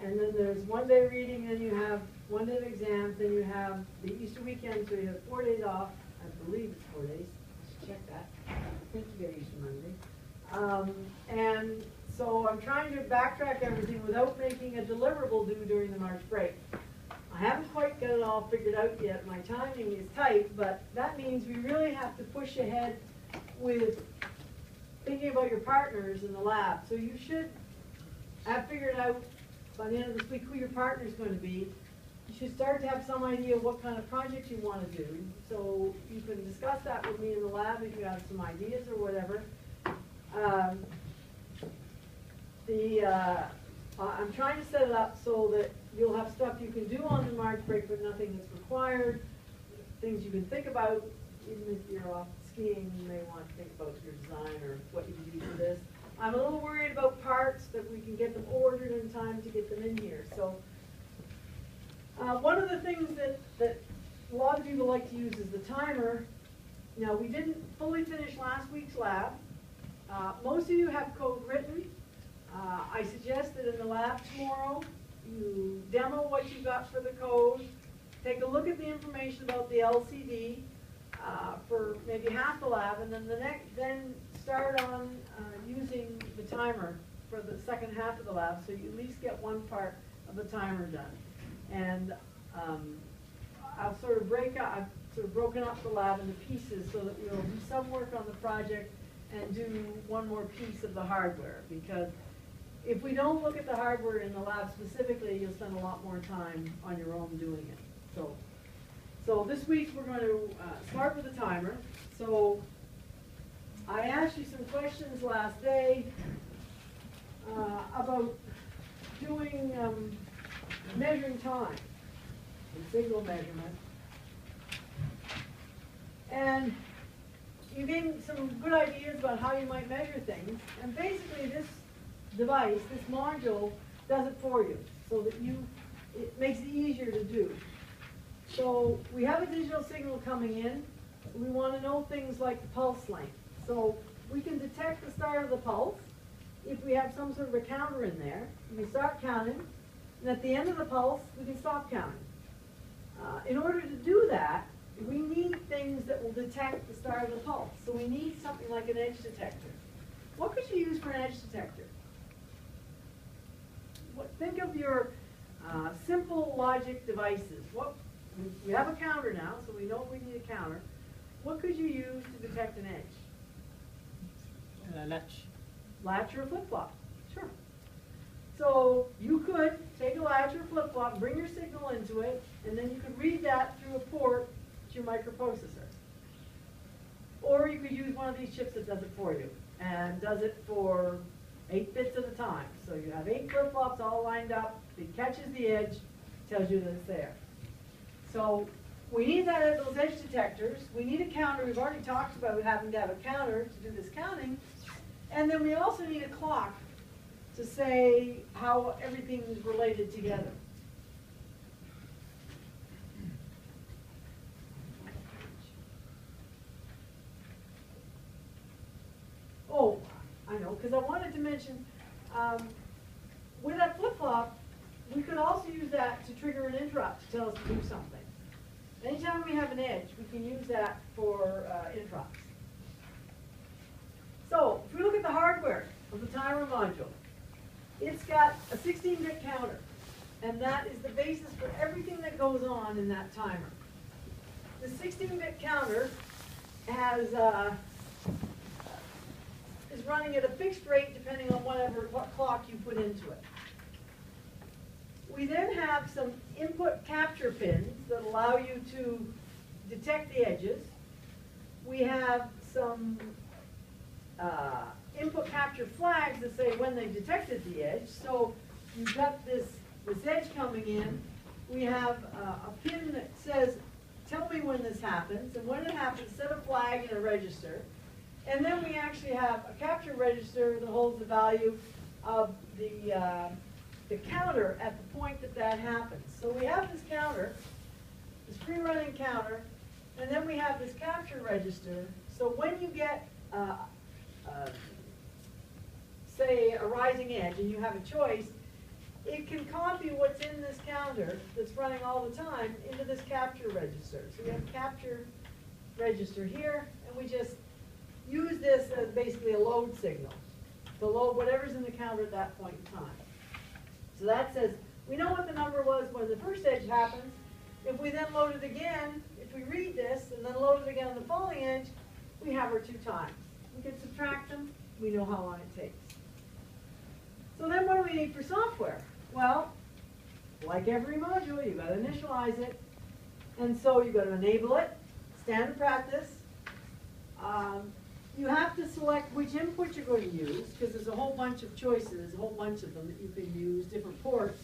and then there's 1 day reading, then you have 1 day of exams, then you have the Easter weekend, so you have 4 days off. I believe it's 4 days. Let's check that. I think you get Easter Monday. And so I'm trying to backtrack everything without making a deliverable due during the March break. I haven't quite got it all figured out yet. My timing is tight, but that means we really have to push ahead with thinking about your partners in the lab. So you should have figured out by the end of this week who your partner is going to be. You should start to have some idea of what kind of projects you want to do. So you can discuss that with me in the lab if you have some ideas or whatever. I'm trying to set it up so that you'll have stuff you can do on the March break, but nothing that's required. Things you can think about, even if you're off skiing, you may want to think about your design or what you can do for this. I'm a little worried about parts, that we can get them ordered in time to get them in here. So one of the things that a lot of people like to use is the timer. Now, we didn't fully finish last week's lab. Most of you have code written. I suggest that in the lab tomorrow, you demo what you got for the code, take a look at the information about the LCD for maybe half the lab, and then start on using the timer for the second half of the lab, so you at least get one part of the timer done. And I've sort of broken up the lab into pieces so that we'll do some work on the project and do one more piece of the hardware, because if we don't look at the hardware in the lab specifically, you'll spend a lot more time on your own doing it. So this week we're going to start with the timer. So I asked you some questions last day about doing measuring time and signal measurement. And you gave me some good ideas about how you might measure things. And basically this device, this module, does it for you so that it makes it easier to do. So we have a digital signal coming in. We want to know things like the pulse length. So we can detect the start of the pulse if we have some sort of a counter in there. We start counting, and at the end of the pulse, we can stop counting. In order to do that, we need things that will detect the start of the pulse. So we need something like an edge detector. What could you use for an edge detector? Think of your simple logic devices. We have a counter now, so we know we need a counter. What could you use to detect an edge? Latch. Latch or a flip-flop. Sure. So you could take a latch or a flip-flop, bring your signal into it, and then you could read that through a port to your microprocessor. Or you could use one of these chips that does it for you, and does it for 8 bits at a time. So you have 8 flip-flops all lined up. It catches the edge, tells you that it's there. So we need those edge detectors. We need a counter. We've already talked about having to have a counter to do this counting. And then we also need a clock to say how everything is related together. Oh, I know, because I wanted to mention, with that flip-flop, we could also use that to trigger an interrupt to tell us to do something. Anytime we have an edge, we can use that for interrupts. So, if we look at the hardware of the timer module, it's got a 16-bit counter, and that is the basis for everything that goes on in that timer. The 16-bit counter has is running at a fixed rate depending on what clock you put into it. We then have some input capture pins that allow you to detect the edges. We have some input capture flags that say when they've detected the edge. So you've got this edge coming in. We have a pin that says, tell me when this happens. And when it happens, set a flag and a register. And then we actually have a capture register that holds the value of the counter at the point that happens. So we have this counter, this pre-running counter, and then we have this capture register. So when you get, say, a rising edge and you have a choice, it can copy what's in this counter that's running all the time into this capture register. So we have capture register here, and we just use this as basically a load signal to load whatever's in the counter at that point in time. So that says, we know what the number was when the first edge happens. If we then load it again, if we read this and then load it again on the following edge, we have our 2 times. We can subtract them, we know how long it takes. So then what do we need for software? Well, like every module, you've got to initialize it. And so you've got to enable it, standard practice. You have to select which input you're going to use, because there's a whole bunch of choices, a whole bunch of them that you can use, different ports.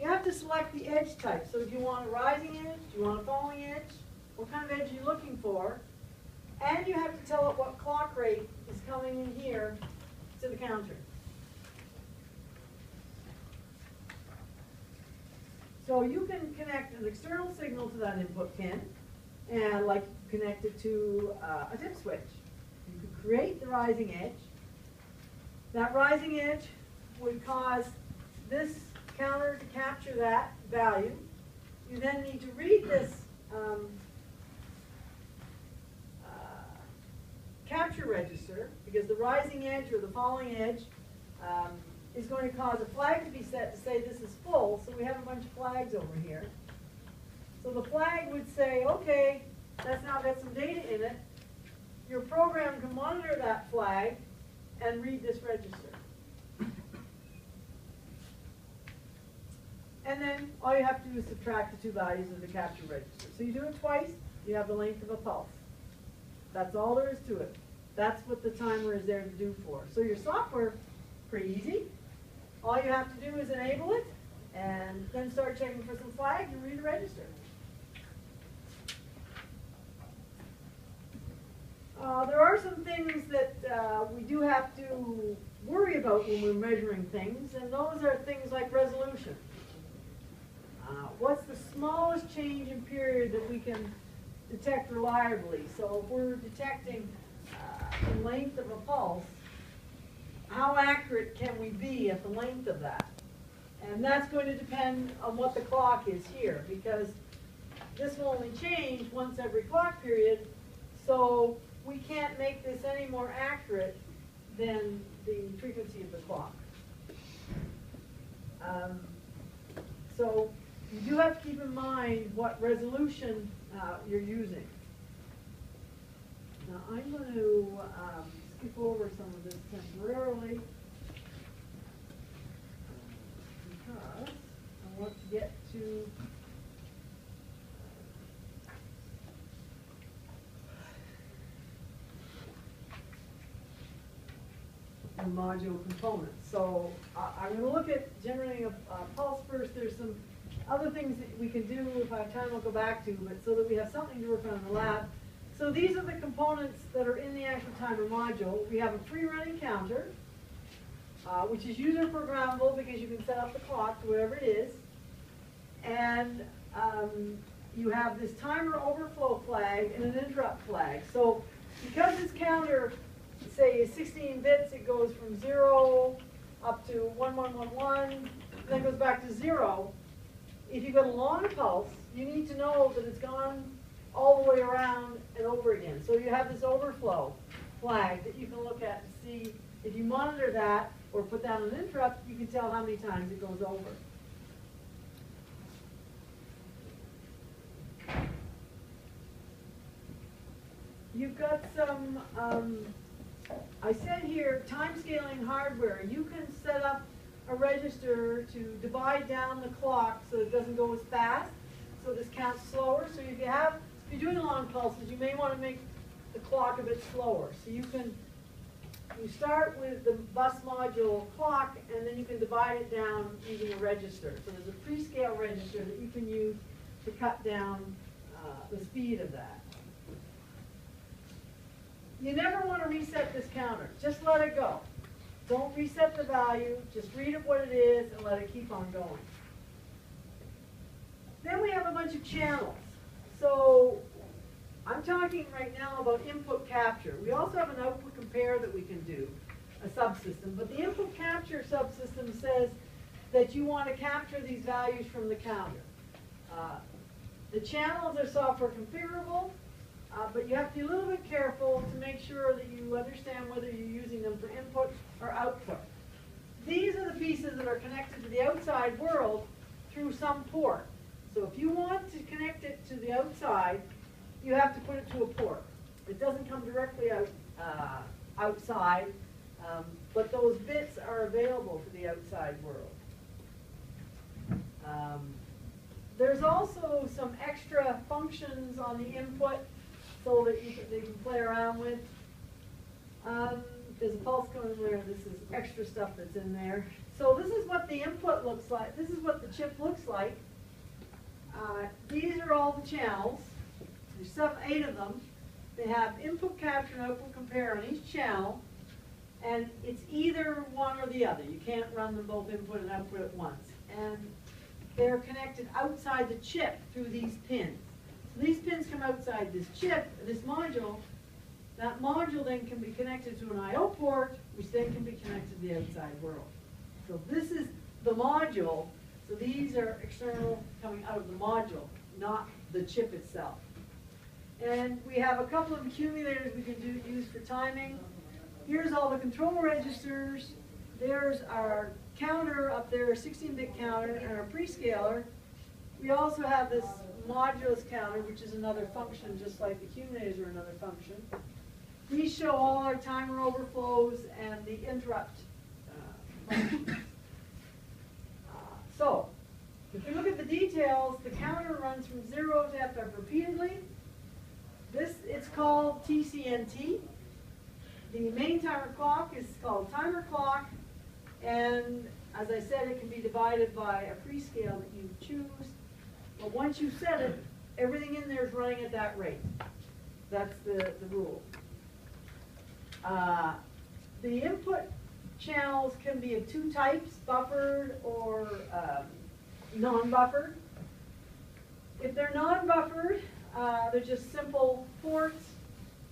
You have to select the edge type. So if you want a rising edge, do you want a falling edge, what kind of edge are you looking for? And you have to tell it what clock rate is coming in here to the counter. So you can connect an external signal to that input pin, and like connect it to a dip switch. You could create the rising edge. That rising edge would cause this counter to capture that value. You then need to read this capture register, because the rising edge or the falling edge is going to cause a flag to be set to say this is full, so we have a bunch of flags over here. So the flag would say, okay, that's now got some data in it. Your program can monitor that flag and read this register. And then all you have to do is subtract the 2 values of the capture register. So you do it twice, you have the length of a pulse. That's all there is to it. That's what the timer is there to do for. So your software, pretty easy. All you have to do is enable it, and then start checking for some flags and read the register. There are some things that we do have to worry about when we're measuring things, and those are things like resolution. What's the smallest change in period that we can detect reliably? So if we're detecting the length of a pulse, how accurate can we be at the length of that? And that's going to depend on what the clock is here, because this will only change once every clock period, so we can't make this any more accurate than the frequency of the clock. So you do have to keep in mind what resolution you're using. Now I'm going to skip over some of this temporarily because I want to get to the module components. So I'm going to look at generating a pulse first. There's some other things that we can do, if I have time I'll go back to, but so that we have something to work on in the lab. So these are the components that are in the actual timer module. We have a free-running counter, which is user programmable because you can set up the clock to whatever it is. And you have this timer overflow flag and an interrupt flag. So because this counter, say, is 16 bits, it goes from 0 up to 1111, then goes back to 0. If you've got a long pulse, you need to know that it's gone all the way around and over again. So you have this overflow flag that you can look at to see if you monitor that or put down an interrupt, you can tell how many times it goes over. You've got some, I said here, time scaling hardware. You can set up a register to divide down the clock so it doesn't go as fast, so this counts slower. So if you're doing long pulses, you may want to make the clock a bit slower. So you start with the bus module clock, and then you can divide it down using a register. So there's a pre-scale register that you can use to cut down the speed of that. You never want to reset this counter. Just let it go. Don't reset the value. Just read it what it is and let it keep on going. Then we have a bunch of channels. So I'm talking right now about input capture. We also have an output compare that we can do, a subsystem. But the input capture subsystem says that you want to capture these values from the counter. The channels are software configurable, but you have to be a little bit careful to make sure that you understand whether you're using them for input or output. These are the pieces that are connected to the outside world through some port. So if you want to connect it to the outside, you have to put it to a port. It doesn't come directly out outside, but those bits are available to the outside world. There's also some extra functions on the input so that they can play around with. There's a pulse code there. This is extra stuff that's in there. So this is what the input looks like. This is what the chip looks like. These are all the channels. There's 8 of them. They have input capture and output compare on each channel, and it's either one or the other. You can't run them both input and output at once. And they're connected outside the chip through these pins. So these pins come outside this chip, this module. That module then can be connected to an I/O port, which then can be connected to the outside world. So this is the module. So these are external coming out of the module, not the chip itself. And we have a couple of accumulators we can use for timing. Here's all the control registers. There's our counter up there, a 16-bit counter, and our prescaler. We also have this modulus counter, which is another function, just like the accumulators are another function. These show all our timer overflows and the interrupt functions. So, if you look at the details, the counter runs from 0 to FF repeatedly. It's called TCNT. The main timer clock is called timer clock, and as I said, it can be divided by a prescale that you choose. But once you set it, everything in there is running at that rate. That's the rule. The input channels can be of 2 types, buffered or non-buffered. If they're non-buffered, they're just simple ports.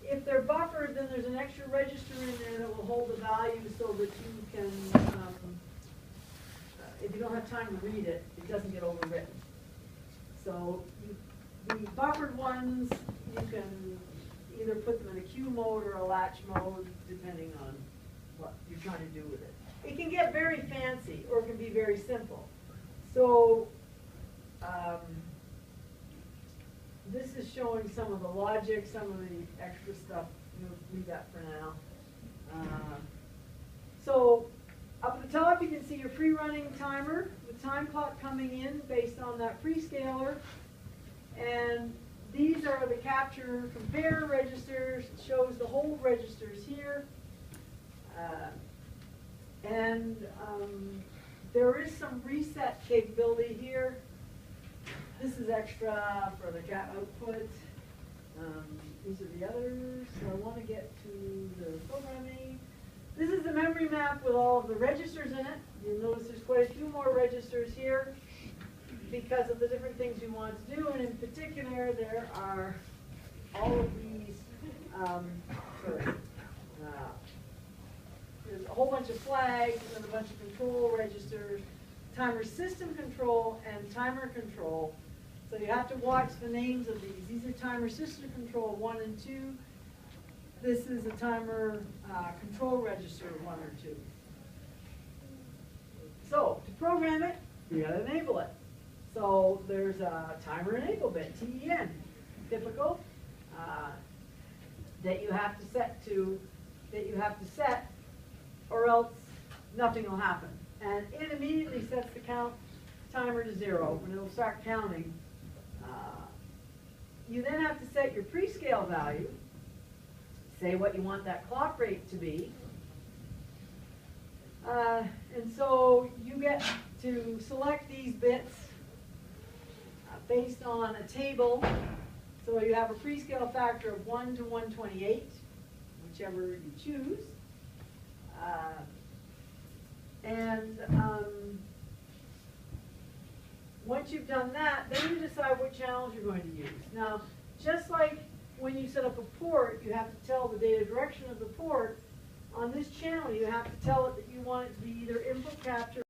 If they're buffered, then there's an extra register in there that will hold the value so that you can, if you don't have time to read it, it doesn't get overwritten. So the buffered ones, you can either put them in a queue mode or a latch mode, depending on what you're trying to do with it. It can get very fancy, or it can be very simple. So this is showing some of the logic, some of the extra stuff. We'll leave that for now. So up at the top, you can see your pre-running timer, the time clock coming in based on that prescaler. And these are the capture compare registers. It shows the hold registers here. There is some reset capability here. This is extra for the gap output. These are the others. So I want to get to the programming. This is the memory map with all of the registers in it. You'll notice there's quite a few more registers here because of the different things you want to do. And in particular, there are all of these, there's a whole bunch of flags and a bunch of control registers, timer system control and timer control. So you have to watch the names of these. These are timer system control 1 and 2. This is a timer control register 1 or 2. So to program it, you got to enable it. So there's a timer enable bit, TEN, typical, that you have to set or else nothing will happen. And it immediately sets the timer to 0 when it'll start counting. You then have to set your prescale value, say what you want that clock rate to be. And so you get to select these bits based on a table. So you have a prescale factor of 1 to 128, whichever you choose. Once you've done that, then you decide what channels you're going to use. Now, just like when you set up a port, you have to tell the data direction of the port. On this channel, you have to tell it that you want it to be either input capture